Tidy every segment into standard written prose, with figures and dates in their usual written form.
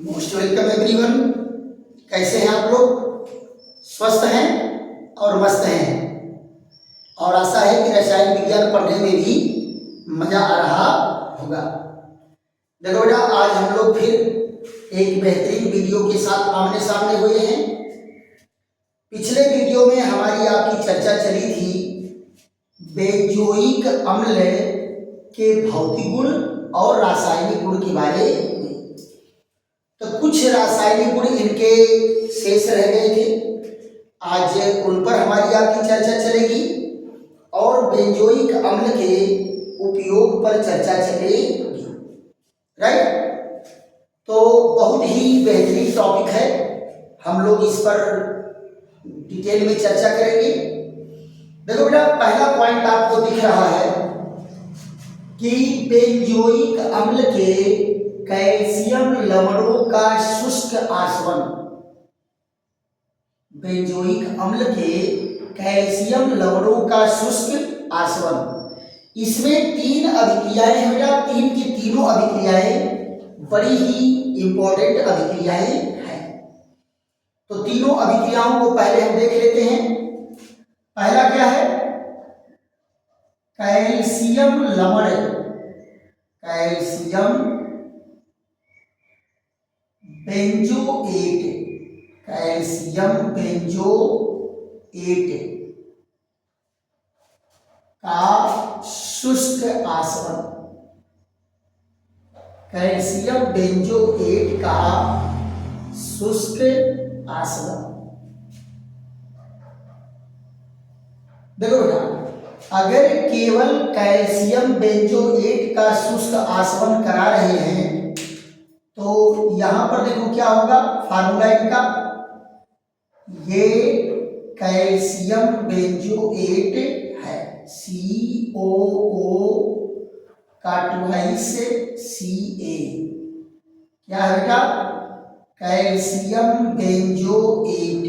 Most welcome everyone. कैसे हैं आप लोग? स्वस्थ हैं और मस्त हैं, और आशा है कि रसायन विज्ञान पढ़ने में भी मजा आ रहा होगा। देखो बेटा, आज हम लोग फिर एक बेहतरीन वीडियो के साथ आमने सामने हुए हैं। पिछले वीडियो में हमारी आपकी चर्चा चली थी बेंजोइक अम्ल के भौतिक गुण और रासायनिक गुण के बारे में। तो कुछ रासायनिक गुण इनके शेष रह गए थे, आज उन पर हमारी आपकी चर्चा चलेगी और बेंजोइक अम्ल के उपयोग पर चर्चा चलेगी। राइट, तो बहुत ही बेहतरीन टॉपिक है, हम लोग इस पर डिटेल में चर्चा करेंगे। देखो बेटा, पहला पॉइंट आपको दिख रहा है कि बेंजोइक अम्ल के कैल्शियम लवणों का शुष्क आसवन। बेंजोइक अम्ल के कैल्शियम लवणों का शुष्क आसवन, इसमें तीन अभिक्रियाएं हैं बेटा। तीन की तीनों अभिक्रियाएं बड़ी ही इंपॉर्टेंट अभिक्रियाएं हैं। तो तीनों अभिक्रियाओं को पहले हम देख लेते हैं। पहला क्या है? कैल्शियम लवण, कैल्शियम बेंजोएट, कैल्शियम बेंजोएट का शुष्क आसवन, कैल्शियम बेंजोएट का शुष्क आसवन। देखो बेटा, अगर केवल कैल्शियम बेंजोएट का शुष्क आसवन करा रहे हैं तो यहां पर देखो क्या होगा फार्मूला इनका। ये कैल्शियम बेंजोएट है, COO का ट्वाइस Ca। क्या है बेटा? Calcium benzoate.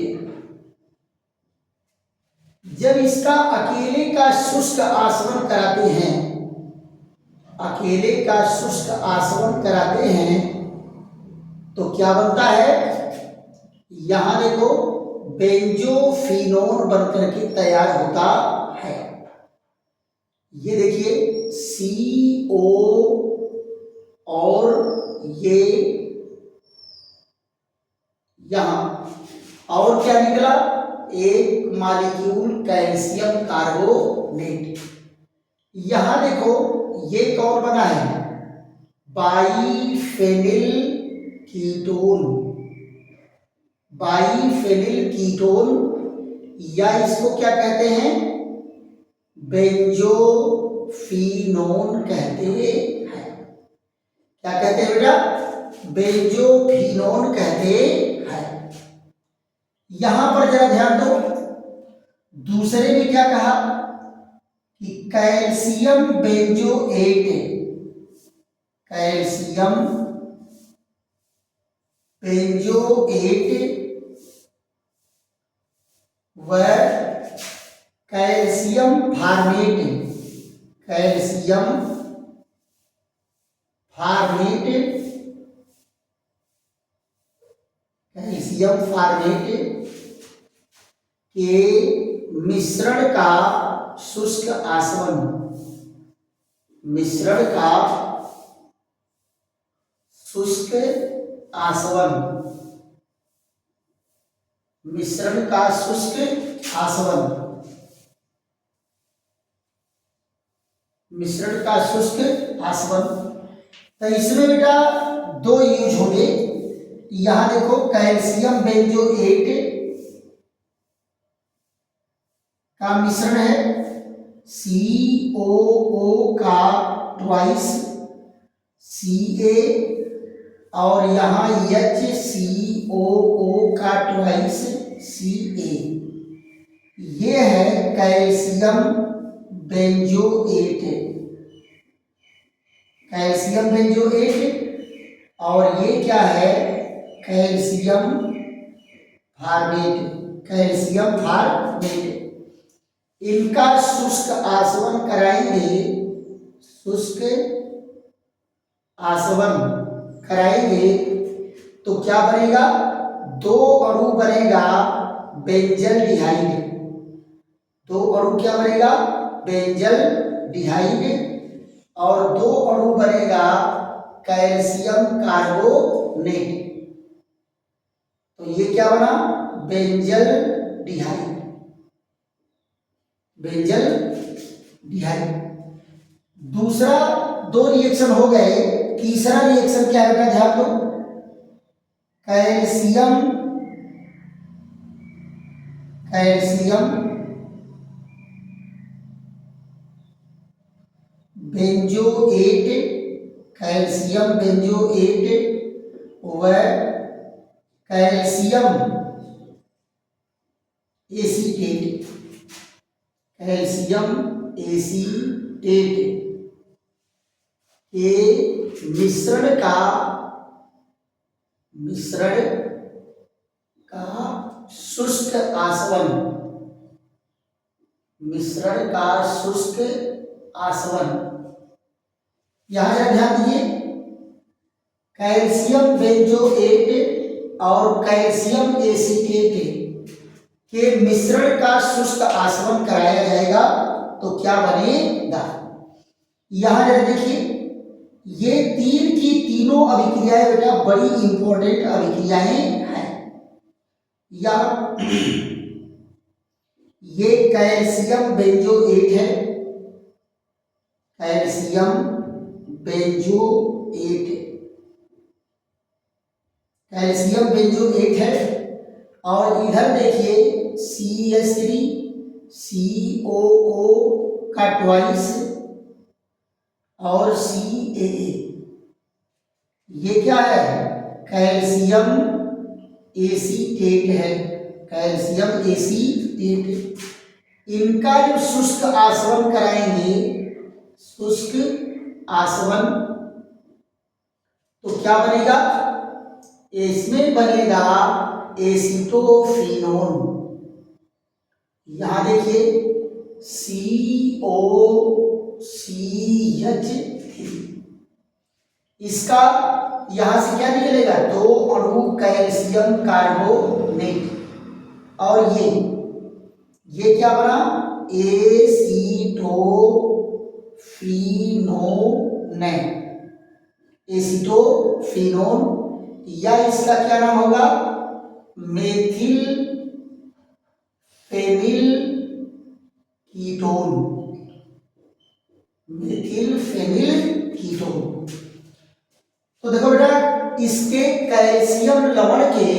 जब इसका अकेले का शुष्क आसवन कराते हैं, अकेले का शुष्क आसवन कराते हैं तो क्या बनता है? यहां देखो बेंजोफिनोन बनकर के तैयार होता है। ये देखिए CO और ये यहां, और क्या निकला? एक मॉलिक्यूल कैल्शियम कार्बोनेट। यहां देखो ये कौन बना है? बाइफेनिल कीटोन, बाइफेनिल कीटोन, या इसको क्या कहते हैं? बेंजोफिनोन कहते हैं। क्या कहते हैं बेटा? बेंजोफिनोन कहते हैं। यहां पर जरा ध्यान दो, दूसरे में क्या कहा कि कैल्शियम बेंजोएट, कैल्शियम बेंजोएट व calcium format, calcium format, calcium format के मिश्रण का शुष्क आसवन, मिश्रण का शुष्क आसवन, मिश्रण का शुष्क आसवन, मिश्रण का शुष्क आसवन। तो इसमें बेटा दो यूज होंगे। यहां देखो कैल्शियम बेंजोएट का मिश्रण है, COO का ट्वाइस Ca, और यहाँ HCOO का ट्वाइस Ca। ये है कैल्शियम बेंजोएट, कैल्शियम बेंजोएट, और ये क्या है? Calcium format, calcium format. इनका शुष्क आसवन कराएंगे, शुष्क आसवन कराएंगे तो क्या बनेगा, 2 अणु बनेगा बेंजल डिहाइड, 2 अणु क्या बनेगा, बेंजल डिहाइड, और 2 अणु बनेगा कैल्शियम कार्बोनेट। तो ये क्या बना, बेंजल डिहाइड, बेंजल डिहाइड। दूसरा 2 रिएक्शन हो गए, तीसरा रिएक्शन क्या है बेटा, ध्यान दो, कैल्शियम बेंजोएट, कैल्शियम बेंजोएट व कैल्शियम एसीटेट, कैल्शियम एसीटेट के मिश्रण का शुष्क आसवन, मिश्रण का शुष्क आसवन। यहां जरा ध्यान दीजिए, कैल्शियम बेंजोएट और कैल्शियम एसीटेट के मिश्रण का शुष्क आसवन कराया जाएगा तो क्या बनेगा। यहां जरा देखिए, ये 3 की तीनों अभिक्रियाएं बेटा बड़ी इंपॉर्टेंट अभिक्रियाएं हैं। ये कैल्शियम बेंजोएट है, कैल्शियम बेंजोएट, कैल्शियम बेंजोएट है, और इधर देखिए CH3 COO का ट्वाइस और CAA, ये क्या है, कैल्शियम एसीटेट है, कैल्शियम एसीटेट। इनका जो शुष्क आसवन कराएंगे, शुष्क आसवन, तो क्या बनेगा, इसमें बनेगा एसीटोफिनोन। यहां देखिए COCH3, इसका यहां से क्या निकलेगा, 2 अणु कैल्शियम कार्बोनेट, और ये क्या बना, एसीटोफिनोन, या इसका क्या नाम होगा, methyl phenyl ketone, methyl phenyl ketone. तो देखो बेटा, इसके कैल्शियम लवण के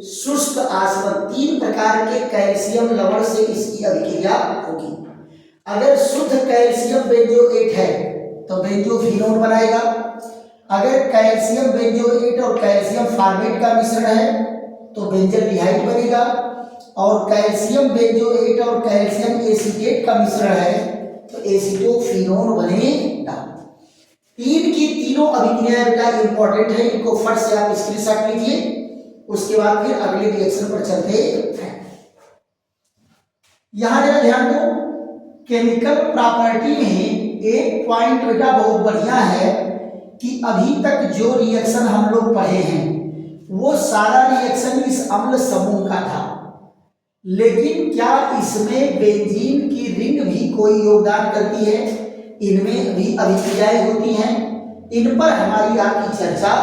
शुष्क आसवन, 3 प्रकार के कैल्शियम लवण से इसकी अभिक्रिया होगी। अगर शुद्ध कैल्शियम बेंजोएट है तो बेंजोफिनोन बनाएगा, अगर कैल्शियम बेंजोएट और कैल्शियम फार्मेट का मिश्रण है तो बेंजल डिहाइड बनेगा, और कैल्शियम बेंजोएट और कैल्शियम एसीटेट का मिश्रण है तो एसीटोफिनोन बनेगा। 3 की तीनों अभिक्रियाएं बेटा इंपॉर्टेंट है, इनको फट से आप स्क्रीनशॉट लीजिए, उसके बाद फिर अगले रिएक्शन पर चलते हैं। यहां जरा ध्यान दो, केमिकल प्रॉपर्टी में एक पॉइंट बेटा बहुत बढ़िया है कि अभी तक जो रिएक्शन हम लोग पढ़े हैं वो सारा रिएक्शन इस अम्ल समूह का था, लेकिन क्या इसमें बेंजीन की रिंग भी कोई योगदान करती है, इनमें भी अभिक्रियाएं होती हैं, इन पर हमारी आपकी चर्चा।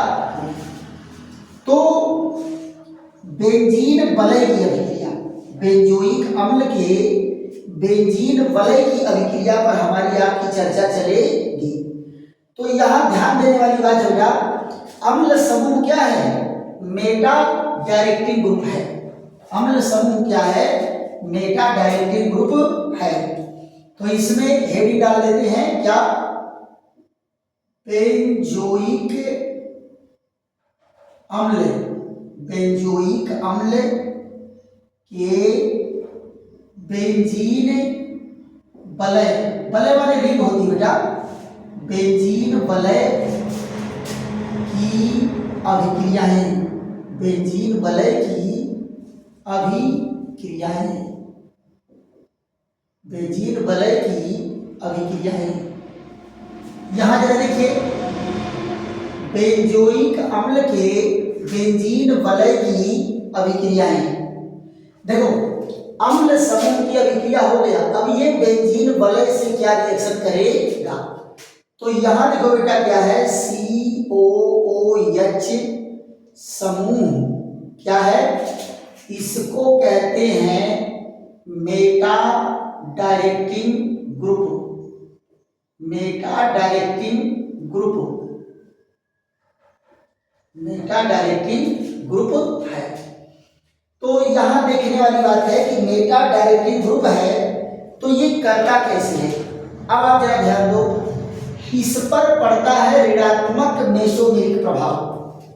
तो बेंजीन वलय की अभिक्रिया, बेंजोइक अम्ल के बेंजीन वलय की अभिक्रिया पर हमारी आपकी चर्चा चलेगी। तो यहां ध्यान देने वाली बात है, अम्ल समूह क्या है, मेटा डायरेक्टिंग ग्रुप है। अम्ल समूह क्या है, मेटा डायरेक्टिंग ग्रुप है। तो इसमें हेडिंग डाल देते हैं क्या, बेंजोइक अम्ल, बेंजोइक अम्ल के बेंजीन वलय, वलय वाले रिंग होती है बेटा, बेंजीन वलय की अभिक्रियाएं, बेंजीन वलय की अभिक्रियाएं, बेंजीन वलय की अभिक्रियाएं। यहां जरा देखिए, बेंजोइक अम्ल के बेंजीन वलय की अभिक्रियाएं। देखो अम्ल समूह की अभिक्रिया हो गया, अब ये बेंजीन वलय से क्या रिएक्शन करेगा, तो यहां देखो बेटा क्या है, COOH समूह क्या है, इसको कहते हैं Meta directing group. Meta directing group, Meta directing group है। तो यहां देखने वाली बात है कि मेटा डायरेक्टिंग ग्रुप है, तो ये करता कैसे है। अब आप जरा ध्यान दो, इस पर पड़ता है ऋणात्मक मेसोमेरिक प्रभाव।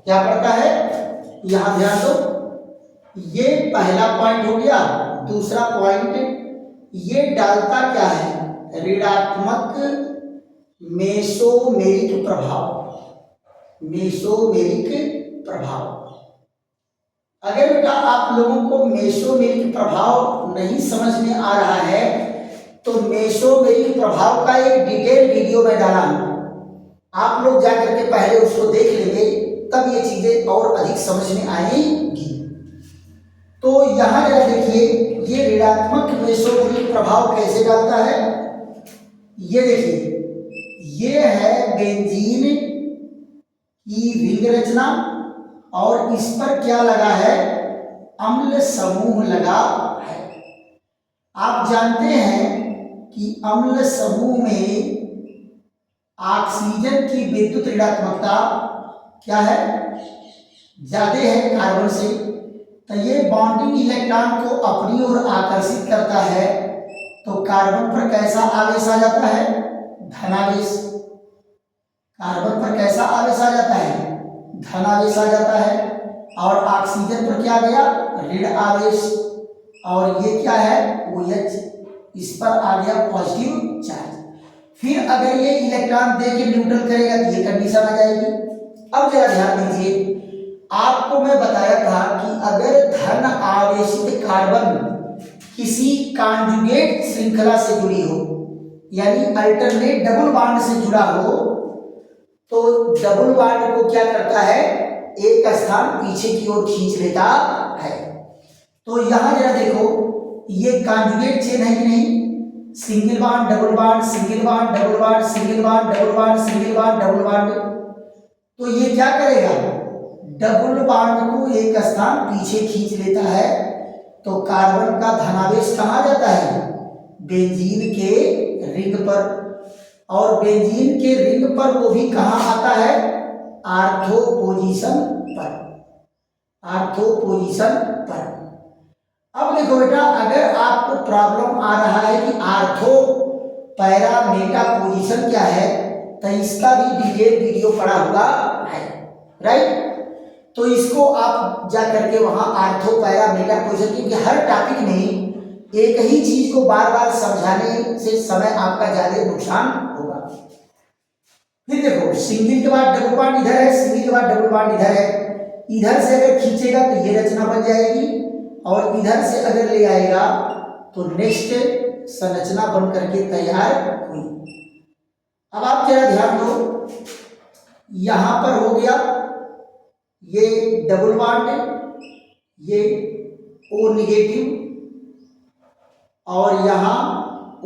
क्या पड़ता है, यहां ध्यान दो, ये पहला पॉइंट हो गया। दूसरा पॉइंट, ये डालता क्या है, ऋणात्मक मेसोमेरिक प्रभाव। मेसोमेरिक प्रभाव, अगर बेटा आप लोगों को मेसोमेरिक प्रभाव नहीं समझ में आ रहा है तो मेसोमेरिक प्रभाव का एक डिटेल वीडियो में डाला हूं, आप लोग जाकर के पहले उसको देख लेंगे, तब ये चीजें और अधिक समझ में आएंगी। तो यहां जरा देखिए, ये ऋणात्मक मेसोमेरिक प्रभाव कैसे डालता है, ये देखिए, ये है बेंजीन की रिंग रचना और इस पर क्या लगा है, अम्ल समूह लगा है। आप जानते हैं कि अम्ल समूह में ऑक्सीजन की विद्युत ऋणात्मकता क्या है, ज्यादा है कार्बन से, तो ये बॉन्डिंग इलेक्ट्रॉन को अपनी ओर आकर्षित करता है, तो कार्बन पर कैसा आवेश आ जाता है, धनावेश। कार्बन पर कैसा आवेश आ जाता है, धनावेश आ जाता है, और ऑक्सीजन पर क्या गया, ऋण आवेश, और ये क्या है, OH, इस पर आ गया पॉजिटिव चार्ज। फिर अगर ये इलेक्ट्रॉन दे के न्यूट्रल करेगा तो ये कंडीशन आ जाएगी। अब जरा ध्यान दीजिए, आपको मैं बताया था कि अगर धन आवेशित कार्बन किसी कॉन्जुगेट श्रृंखला से जुड़ी हो, यानी अल्टरनेट डबल बॉन्ड से जुड़ा हो, तो डबल बॉन्ड को क्या करता है, एक स्थान पीछे की ओर खींच लेता है। तो यहां जरा देखो, ये कॉन्जुगेट चेन है कि नहीं, single bond double bond, single bond double bond, single bond double bond, single bond double bond, तो ये क्या करेगा, डबल बॉन्ड को एक स्थान पीछे खींच लेता है। तो कार्बन का धनावेश कहां जाता है, बेंजीन के रिंग पर, और बेंजीन के रिंग पर वो भी कहां आता है, आर्थो पोजीशन पर, आर्थो पोजीशन पर। अब देखो बेटा, अगर आपको प्रॉब्लम आ रहा है कि आर्थो पैरा मेटा पोजीशन क्या है, तो इसका भी डिटेल वीडियो पड़ा हुआ है, राइट। तो इसको आप जा करके वहां आर्थो पैरा मेटा पोजीशन, क्योंकि हर टॉपिक में एक ही चीज को बार बार समझाने से समय आपका ज्यादा नुकसान होगा। फिर देखो, सिंगल के बाद डबल बॉन्ड इधर है, सिंगल के बाद डबल बॉन्ड इधर है, इधर से अगर खींचेगा तो ये रचना बन जाएगी, और इधर से अगर ले आएगा तो नेक्स्ट संरचना बन करके तैयार हुई। अब आप जरा ध्यान दो, यहां पर हो गया ये डबल बॉन्ड, ये O निगेटिव, और यहां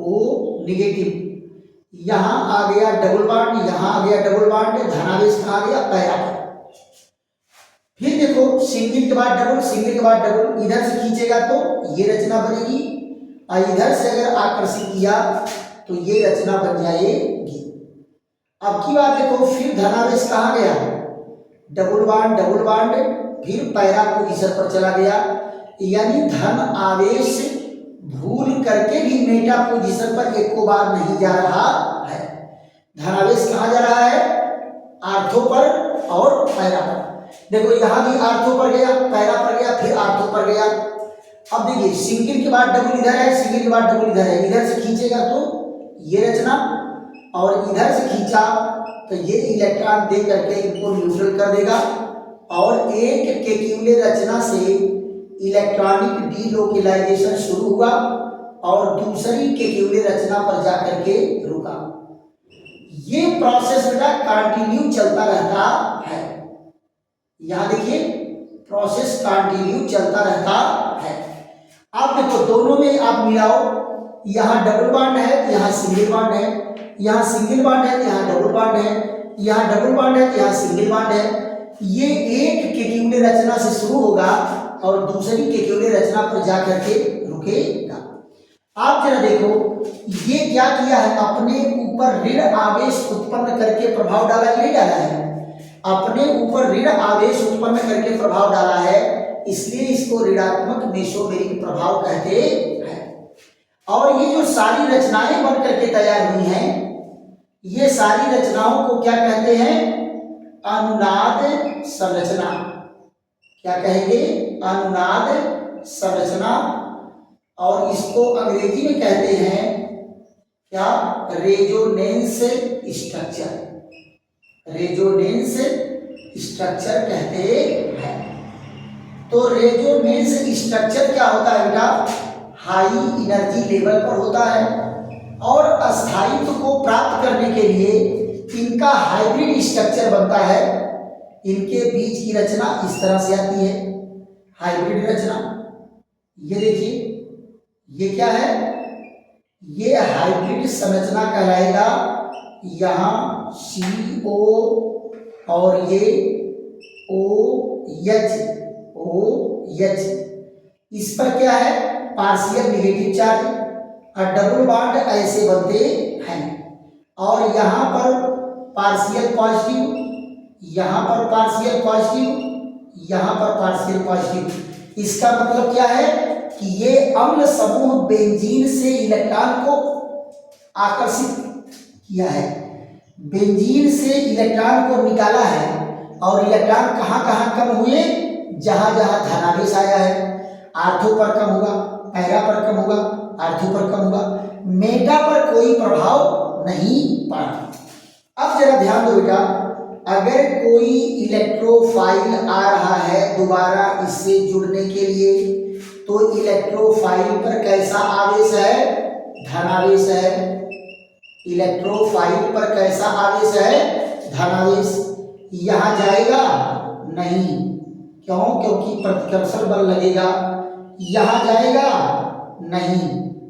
O निगेटिव, यहां आ गया डबल बॉन्ड, यहां आ गया डबल बॉन्ड, धनावेश कहां आ गया, पैरा पर। फिर देखो, सिंगल के बाद डबल, सिंगल के बाद डबल, इधर से खींचेगा तो ये रचना बनेगी, और इधर से अगर आकर्षित किया तो ये रचना बन जाएगी। अब की बात देखो, फिर धनावेश कहां गया, डबल बॉन्ड डबल बॉन्ड, फिर पैरा पोजीशन पर चला गया, यानी धन आवेश भूल करके भी मेटा पोजीशन पर एक को बार नहीं जा रहा है। धनावेश कहां जा रहा है, आर्थो पर और पैरा पर। देखो यहां भी आर्थो पर गया, पैरा पर गया, फिर आर्थो पर गया। अब देखिए, सिंगल के बाद डबल इधर है, सिंगल के बाद डबल इधर है, इधर से खींचेगा तो ये रचना, और इधर से खींचा तो ये इलेक्ट्रॉन दे करके इनको न्यूट्रल कर देगा, और एक केक्यूले रचना से इलेक्ट्रॉनिक डीलोकेलाइजेशन शुरू हुआ और दूसरी केक्यूले रचना पर जाकर के रुका। ये प्रोसेस बेटा कंटिन्यू चलता रहता है। यहां देखिए, प्रोसेस कंटिन्यू चलता रहता है। आप देखो दोनों में आप मिलाओ, यहाँ डबल बॉन्ड है तो यहाँ सिंगल बॉन्ड है, यहाँ सिंगल बॉन्ड है तो यहाँ डबल बॉन्ड है, यहाँ डबल बॉन्ड है तो यहाँ सिंगल बॉन्ड है। ये एक केक्यूले रचना से शुरू होगा और दूसरी केक्यूले रचना पर जाकर के रुकेगा। आप जरा देखो ये क्या किया है, अपने ऊपर ऋण आवेश उत्पन्न करके प्रभाव डाला, नहीं डाला है, अपने ऊपर ऋण आवेश उत्पन्न करके प्रभाव डाला है, इसलिए इसको ऋणात्मक मेसोमेरिक प्रभाव कहते हैं। और ये जो सारी रचनाएं बन करके तैयार हुई हैं, ये सारी रचनाओं को क्या कहते हैं, अनुनाद संरचना। क्या कहेंगे, अनुनाद संरचना। और इसको अंग्रेजी में कहते हैं क्या, रेजोनेंस स्ट्रक्चर, रेजोनेंस स्ट्रक्चर कहते हैं। तो रेजोनेंस स्ट्रक्चर क्या होता है बेटा, हाई एनर्जी लेवल पर होता है और अस्थायित्व को प्राप्त करने के लिए इनका हाइब्रिड स्ट्रक्चर बनता है। इनके बीच की रचना इस तरह से आती है, हाइब्रिड रचना। ये देखिए ये क्या है, ये हाइब्रिड संरचना कहलाएगा। यहाँ CO और ये OH, इस पर क्या है, पार्शियल नेगेटिव चार्ज और डबल बॉन्ड ऐसे बनते हैं। और यहाँ पर पार्शियल पॉजिटिव, यहाँ पर पार्शियल पॉजिटिव, यहाँ पर पार्शियल पॉजिटिव। इसका मतलब क्या है कि ये अम्ल समूह बेंजीन से इलेक्ट्रॉन को आकर्षित किया है, बेंजीन से इलेक्ट्रॉन को निकाला है। और इलेक्ट्रॉन कहाँ कहाँ कम हुए, जहाँ जहाँ धनावेश आया है, आर्थो पर कम होगा, पैरा पर कम होगा, आर्थो पर कम होगा, मेटा पर कोई प्रभाव नहीं पड़ा। अब जरा ध्यान दो बेटा, अगर कोई इलेक्ट्रोफाइल आ रहा है दोबारा इससे जुड़ने के लिए, तो इलेक्ट्रोफाइल पर कैसा आवेश है, धनावेश है। इलेक्ट्रोफाइल पर कैसा आवेश है, धनावेश। यहाँ जाएगा नहीं, क्यों, क्योंकि प्रतिकर्षण बल लगेगा। यहाँ जाएगा नहीं,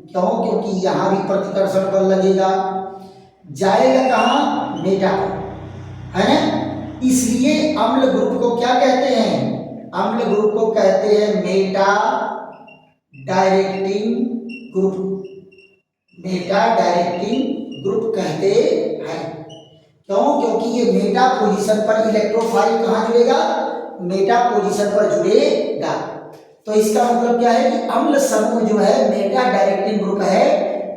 क्यों, क्योंकि यहाँ भी प्रतिकर्षण बल लगेगा। जाएगा कहाँ, मेटा, है ना। इसलिए अम्ल ग्रुप को क्या कहते हैं, अम्ल ग्रुप को कहते हैं Meta directing group, Meta directing group कहते हैं। क्यों, क्योंकि ये मेटा पोजीशन पर इलेक्ट्रोफाइल कहाँ जुड़ेगा, मेटा पोजीशन पर जुड़ेगा। तो इसका मतलब क्या है कि अम्ल समूह जो है मेटा डायरेक्टिंग ग्रुप है,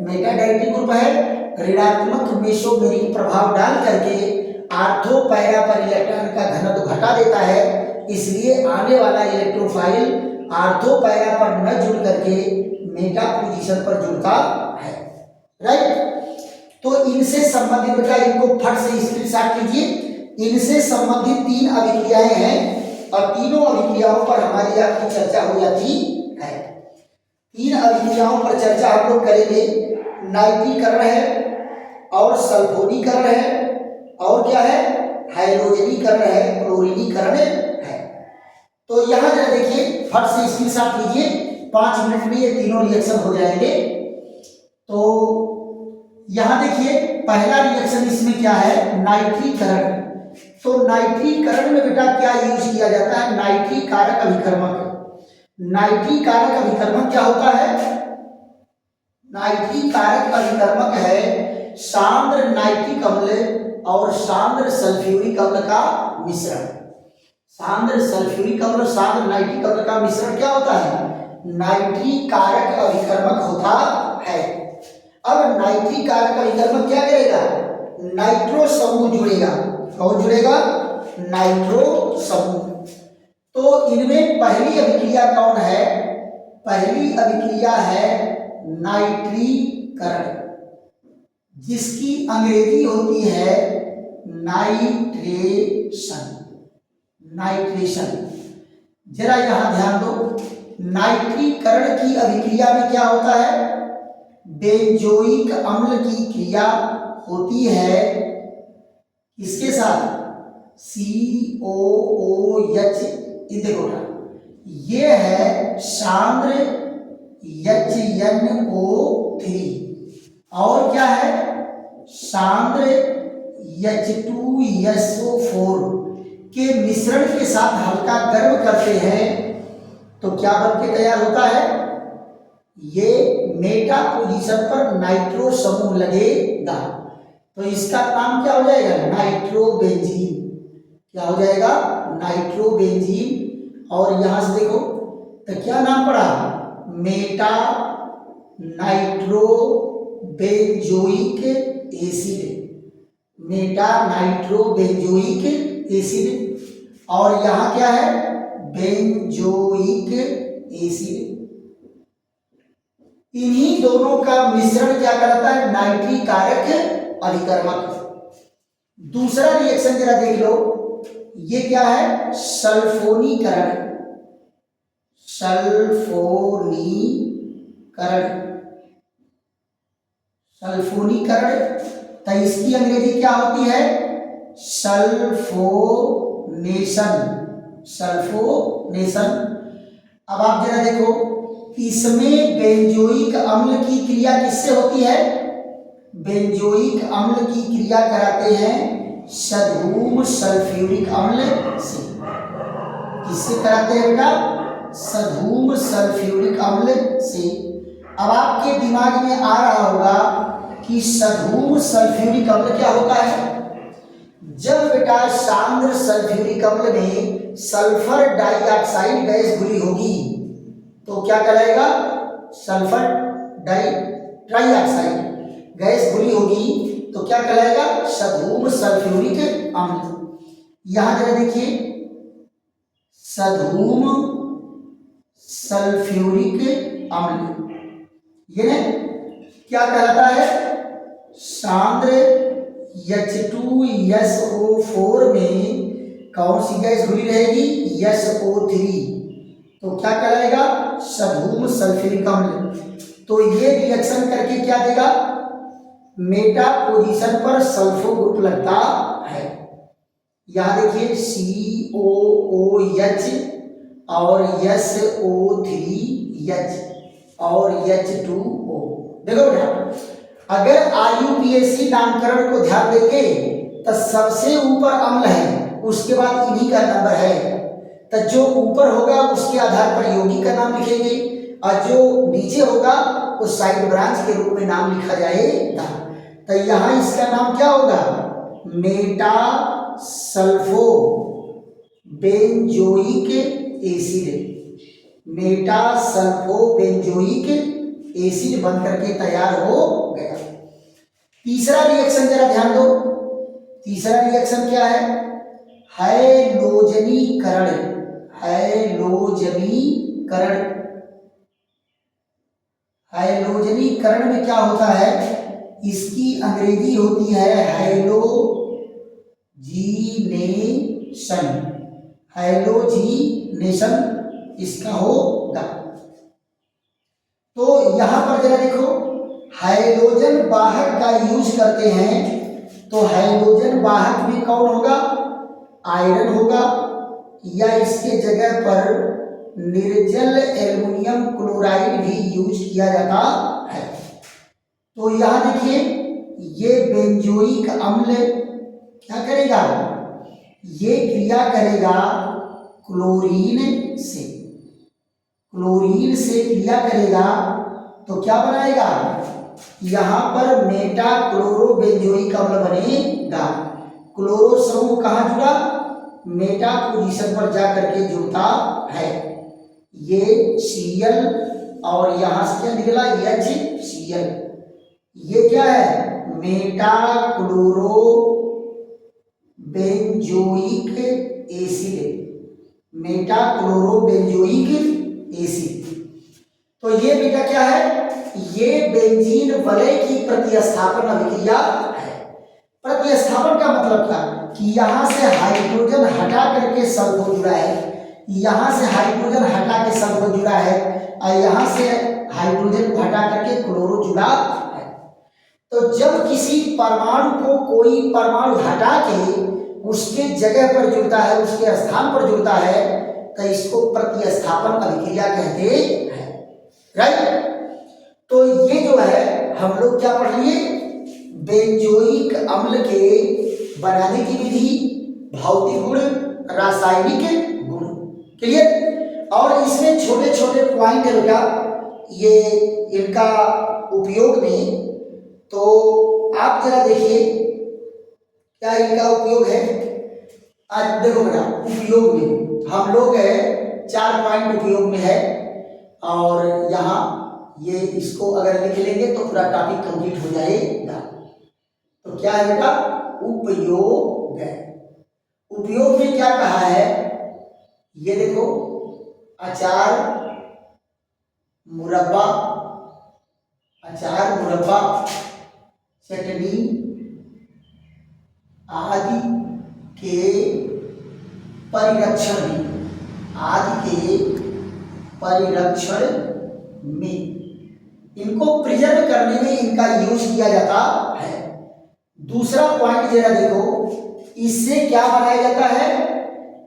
मेटा डायरेक्टिंग ग्रुप है। ऋणात्मक मेसोमेरिक प्रभाव डाल करके आर्थो पैरा पर इलेक्ट्रॉन का घनत्व घटा देता है, इसलिए आने वाला इलेक्ट्रोफाइल आर्थो पैरा पर न जुड़ करके मेटा पोजीशन पर जुड़ता है, राइट। तो इनसे संबंधित बेटा इनको फट से स्क्रीनशॉट कीजिए। इनसे संबंधित 3 अभिक्रियाएं हैं और तीनों अभिक्रियाओं पर हमारी आपकी चर्चा हो जाती है। 3 अभिक्रियाओं पर चर्चा हम लोग करेंगे, नाइट्रीकरण है और सल्फोनीकरण है और क्या है, हाइड्रोजनीकरण है, क्लोरीनीकरण है। तो यहाँ जरा देखिए, फट से स्क्रीनशॉट लीजिए, 5 मिनट में ये तीनों रिएक्शन हो जाएंगे। तो यहाँ देखिए पहला रिएक्शन इसमें क्या है, नाइट्रीकरण। तो नाइट्रीकरण में बेटा क्या यूज किया जाता है, नाइट्रीकारक अभिकर्मक। नाइट्रीकारक अभिकर्मक क्या होता है, नाइट्रीकारक अभिकर्मक है सांद्र नाइट्रिक अम्ल और सांद्र सल्फ्यूरिक अम्ल का मिश्रण। सांद्र सल्फ्यूरिक अम्ल, सांद्र नाइट्रिक अम्ल का मिश्रण क्या होता है, नाइट्रीकारक अभिकर्मक होता है। अब नाइट्रीकारक अभिकर्मक क्या करेगा, नाइट्रो समूह जुड़ेगा। कौन जुड़ेगा, नाइट्रो समूह। तो इनमें पहली अभिक्रिया कौन है, पहली अभिक्रिया है नाइट्रीकरण, जिसकी अंग्रेजी होती है नाइट्रेशन। नाइट्रेशन, जरा यहां ध्यान दो, नाइट्रीकरण की अभिक्रिया में क्या होता है, बेंजोइक अम्ल की क्रिया होती है इसके साथ COOH। देखो ये है सांद्र HNO3 और क्या है सांद्र H2SO4 के मिश्रण के साथ हल्का गर्म करते हैं तो क्या बनके तैयार होता है, ये मेटा पोजीशन पर नाइट्रो समूह लगेगा तो इसका नाम क्या हो जाएगा नाइट्रोबेंजीन। क्या हो जाएगा नाइट्रोबेंजीन। और यहां से देखो तो क्या नाम पड़ा Meta nitrobenzoic acid, Meta nitrobenzoic acid. और यहां क्या है बेंजोइक एसिड। इन्हीं दोनों का मिश्रण क्या करता है नाइट्रिक कारक अभिकर्मक। दूसरा रिएक्शन जरा देख लो, ये क्या है सल्फोनीकरण। सल्फोनीकरण सल्फोनीकरण तो इसकी अंग्रेजी क्या होती है सल्फोनेशन। सल्फोनेशन। अब आप जरा देखो इसमें बेंजोइक अम्ल की क्रिया किससे होती है, बेंजोइक अम्ल की क्रिया कराते हैं सधूम सल्फ्यूरिक अम्ल से। किससे कराते हैं बेटा सधूम सल्फ्यूरिक अम्ल से। अब आपके दिमाग में आ रहा होगा कि सधूम सल्फ्यूरिक अम्ल क्या होता है। जब बेटा सांद्र सल्फ्यूरिक अम्ल में सल्फर डाइऑक्साइड गैस घुली होगी तो क्या कहलाएगा सल्फर ट्राइऑक्साइड गैस घुली होगी तो क्या कहलाएगा सधूम सल्फ्यूरिक अम्ल। यहां जरा देखिए सधूम सल्फ्यूरिक अम्ल ये क्या कहलाता है सांद्र H2SO4 में कौन सी गैस घुली रहेगी SO3 तो क्या कहलाएगा सधूम सल्फ्यूरिक अम्ल। तो ये रिएक्शन करके क्या देगा मेटा पोजीशन पर सल्फो ग्रुप लगता है। यहां देखिए COOH और SO3H और H2O। देखो बेटा अगर IUPAC नामकरण को ध्यान देंगे तो सबसे ऊपर अम्ल है उसके बाद इन्हीं का नंबर है तो जो ऊपर होगा उसके आधार पर यौगिक का नाम लिखेंगे और जो नीचे होगा वो साइड ब्रांच के रूप में नाम लिखा जाएगा। तो यहाँ इसका नाम क्या होगा Meta sulpho benzoic acid. Meta sulpho benzoic acid बनकर के तैयार हो गया। तीसरा रिएक्शन जरा ध्यान दो, तीसरा रिएक्शन क्या है हैलोजनीकरण। हैलोजनीकरण हैलोजनीकरण में क्या होता है इसकी अंग्रेजी होती है हैलोजीनेशन। हैलोजीनेशन इसका होगा। तो यहां पर जरा देखो हाइड्रोजन वाहक का यूज करते हैं तो हाइड्रोजन वाहक में कौन होगा आयरन होगा या इसके जगह पर निर्जल एल्युमिनियम क्लोराइड भी यूज किया जाता है। तो यहां देखिए ये बेंजोइक अम्ल क्या करेगा ये क्रिया करेगा क्लोरीन से। क्लोरीन से क्रिया करेगा तो क्या बनाएगा यहां पर मेटा क्लोरोबेंजोइक अम्ल बनेगा। क्लोरो समूह कहां जुड़ा मेटा पोजीशन पर जाकर के जुड़ता है। ये Cl और यहां से क्या निकला HCl। ये क्या है meta chlorobenzoic acid. Meta chlorobenzoic acid. तो ये बेटा क्या है ये बेंजीन वलय की प्रतिस्थापन अभिक्रिया है। प्रतिस्थापन का मतलब क्या कि यहां से हाइड्रोजन हटा करके सल्फो जुड़ा है, यहां से हाइड्रोजन हटा के सल्फो जुड़ा है और यहां से हाइड्रोजन को हटा करके क्लोरो जुड़ा है। तो जब किसी परमाणु को कोई परमाणु हटा के उसके जगह पर जुड़ता है उसके स्थान पर जुड़ता है तो इसको प्रतिस्थापन अभिक्रिया कहते हैं, राइट। तो ये जो है हम लोग क्या पढ़ लिए, बेंजोइक अम्ल के बनाने की विधि, भौतिक गुण, रासायनिक गुण, क्लियर। और इसमें छोटे छोटे पॉइंट है बेटा ये इनका उपयोग में, तो आप जरा देखिए क्या इनका उपयोग है। आज देखो बेटा उपयोग में हम लोग है 4 पॉइंट उपयोग में है, और यहाँ ये इसको अगर लिख लेंगे तो पूरा टॉपिक कंप्लीट हो जाएगा। तो क्या है बेटा, उपयोग है। उपयोग में क्या कहा है, ये देखो अचार, मुरब्बा, अचार, मुरब्बा, चटनी आदि के परिरक्षण में, आदि के परिरक्षण में इनको प्रिजर्व करने में इनका यूज किया जाता है। दूसरा पॉइंट जरा देखो, इससे क्या बनाया जाता है,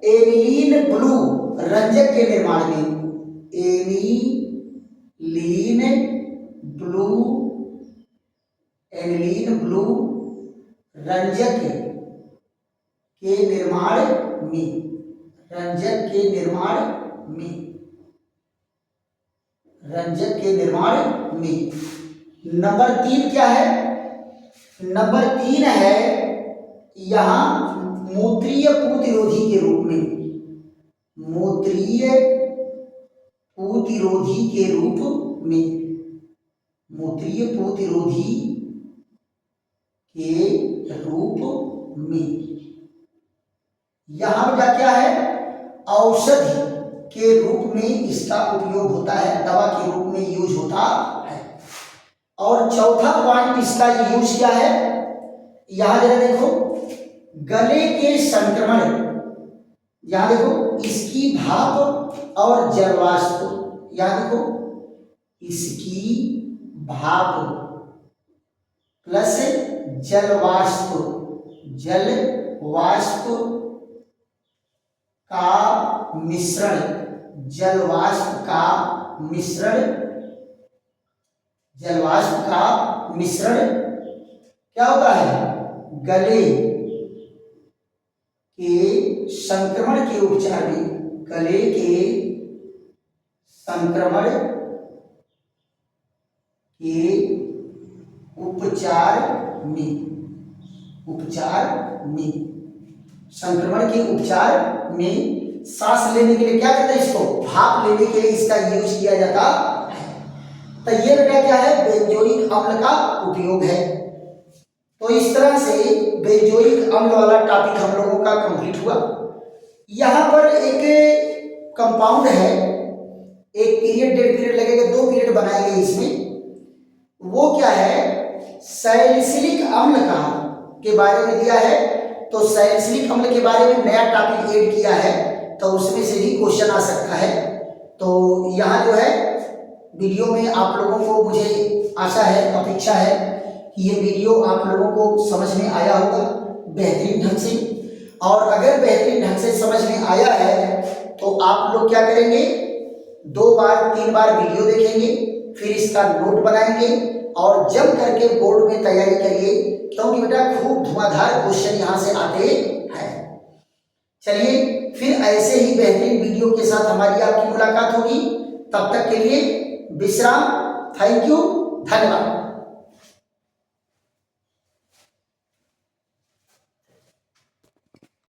एनिलीन ब्लू रंजक के निर्माण में, एनिलीन ब्लू, एनिलीन ब्लू रंजक के निर्माण में, रंजक के निर्माण में, रंजक के निर्माण में। नंबर 3 क्या है, नंबर 3 है यहां मूत्रीय प्रतिरोधी के रूप में, मूत्रीय प्रतिरोधी के रूप में, मूत्रीय प्रतिरोधी के रूप में। यहां पर क्या है, औषधि के रूप में इसका उपयोग होता है, दवा के रूप में यूज होता है। और चौथा पॉइंट इसका यूज क्या है, यहां जरा देखो, गले के संक्रमण, यहां देखो इसकी भाप और जलवाष्प, यहां देखो इसकी भाप प्लस जलवाष्प, जलवाष्प का मिश्रण, जलवाष्प का मिश्रण, जलवाष्प का मिश्रण क्या होता है, गले के संक्रमण के उपचार में, गले के संक्रमण के उपचार में, उपचार में, संक्रमण के उपचार में सांस लेने के लिए क्या कहते हैं इसको, भाप लेने के लिए इसका यूज किया जाता है। तो ये बेटा क्या है, बेंजोइक अम्ल का उपयोग है। तो इस तरह से बेंजोइक अम्ल वाला टॉपिक हम लोगों का कंप्लीट हुआ। यहाँ पर एक कंपाउंड है, एक पीरियड 1.5 पीरियड लगेगा, 2 पीरियड बनाएंगे इसमें। वो क्या है, सैलिसिलिक अम्ल का के बारे में दिया है। तो सैलिसिलिक अम्ल के बारे में नया टॉपिक ऐड किया है, तो उसमें से भी क्वेश्चन आ सकता है। तो यहाँ जो है वीडियो में आप लोगों को, मुझे आशा है, अपेक्षा है कि ये वीडियो आप लोगों को समझ में आया होगा बेहतरीन ढंग से। और अगर बेहतरीन ढंग से समझ में आया है तो आप लोग क्या करेंगे, 2 बार 3 बार वीडियो देखेंगे, फिर इसका नोट बनाएंगे और जम करके बोर्ड में तैयारी करिए, क्योंकि बेटा खूब धुआंधार क्वेश्चन यहाँ से आते हैं। चलिए फिर ऐसे ही बेहतरीन वीडियो के साथ हमारी आपकी मुलाकात होगी। तब तक के लिए विश्राम। थैंक यू, धन्यवाद।